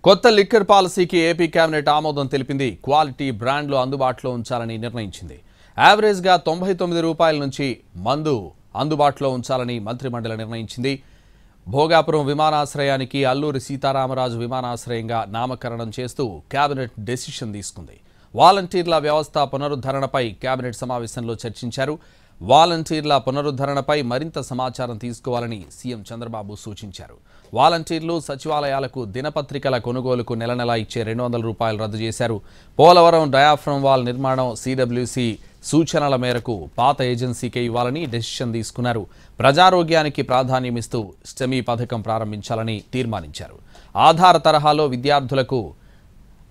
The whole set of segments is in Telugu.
కొత్త లిక్కర్ పాలసీకి ఏపీ కేబినెట్ ఆమోదం తెలిపింది. క్వాలిటీ బ్రాండ్లు అందుబాటులో ఉంచాలని నిర్ణయించింది. యావరేజ్గా 99 రూపాయల నుంచి మందు అందుబాటులో ఉంచాలని మంత్రిమండలి నిర్ణయించింది. భోగాపురం విమానాశ్రయానికి అల్లూరి సీతారామరాజు విమానాశ్రయంగా నామకరణం చేస్తూ కేబినెట్ డెసిషన్ తీసుకుంది. వాలంటీర్ల వ్యవస్థ పునరుద్ధరణపై కేబినెట్ సమావేశంలో చర్చించారు. వాలంటీర్ల పునరుద్ధరణపై మరింత సమాచారం తీసుకోవాలని సీఎం చంద్రబాబు సూచించారు. వాలంటీర్లు సచివాలయాలకు దినపత్రికల కొనుగోలుకు నెల ఇచ్చే 200 రూపాయలు రద్దు చేశారు. పోలవరం డయాఫ్రమ్ వాల్ నిర్మాణం సిడబ్ల్యూసీ సూచనల మేరకు పాత ఏజెన్సీకే ఇవ్వాలని డెసిషన్ తీసుకున్నారు. ప్రజారోగ్యానికి ప్రాధాన్యమిస్తూ స్టెమీ పథకం ప్రారంభించాలని తీర్మానించారు. ఆధార్ తరహాలో విద్యార్థులకు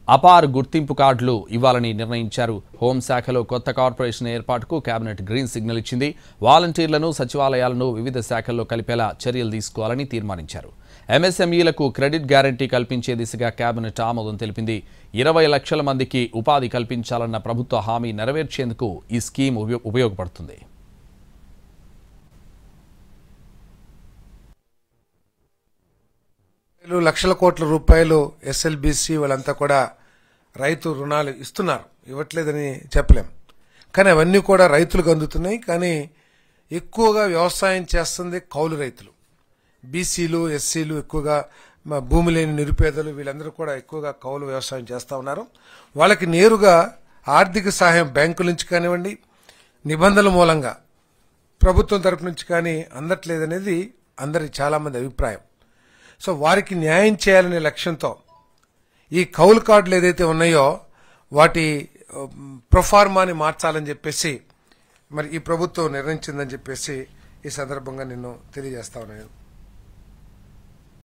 అపార్ గుర్తింపు కార్డులు ఇవ్వాలని నిర్ణయించారు. హోంశాఖలో కొత్త కార్పొరేషన్ ఏర్పాటుకు కేబినెట్ గ్రీన్ సిగ్నల్ ఇచ్చింది. వాలంటీర్లను సచివాలయాలను వివిధ శాఖల్లో కలిపేలా చర్యలు తీసుకోవాలని తీర్మానించారు. ఎంఎస్ఎంఈలకు క్రెడిట్ గ్యారంటీ కల్పించే దిశగా కేబినెట్ ఆమోదం తెలిపింది. 20 లక్షల మందికి ఉపాధి కల్పించాలన్న ప్రభుత్వ హామీ నెరవేర్చేందుకు ఈ స్కీమ్ ఉపయోగపడుతుంది. లక్షల కోట్ల రూపాయలు ఎస్ఎల్బిసి వాళ్ళంతా కూడా రైతు రుణాలు ఇస్తున్నారు, ఇవ్వట్లేదని చెప్పలేం. కానీ అవన్నీ కూడా రైతులకు అందుతున్నాయి. కానీ ఎక్కువగా వ్యవసాయం చేస్తుంది కౌలు రైతులు, బీసీలు, ఎస్సీలు, ఎక్కువగా భూమి లేని నిరుపేదలు, వీళ్ళందరూ కూడా ఎక్కువగా కౌలు వ్యవసాయం చేస్తూ ఉన్నారు. వాళ్ళకి నేరుగా ఆర్థిక సహాయం బ్యాంకుల నుంచి కానివ్వండి, నిబంధనల మూలంగా ప్రభుత్వం తరపు నుంచి కానీ అందట్లేదనేది అందరి చాలామంది అభిప్రాయం. సో వారికి న్యాయం చేయాలనే లక్ష్యంతో ఈ కౌలు కార్డులు ఏదైతే ఉన్నాయో వాటి ప్రొఫార్మాని మార్చాలని చెప్పేసి మరి ఈ ప్రభుత్వం నిర్ణయించిందని చెప్పేసి ఈ సందర్భంగా నేను తెలియజేస్తా ఉన్నాను.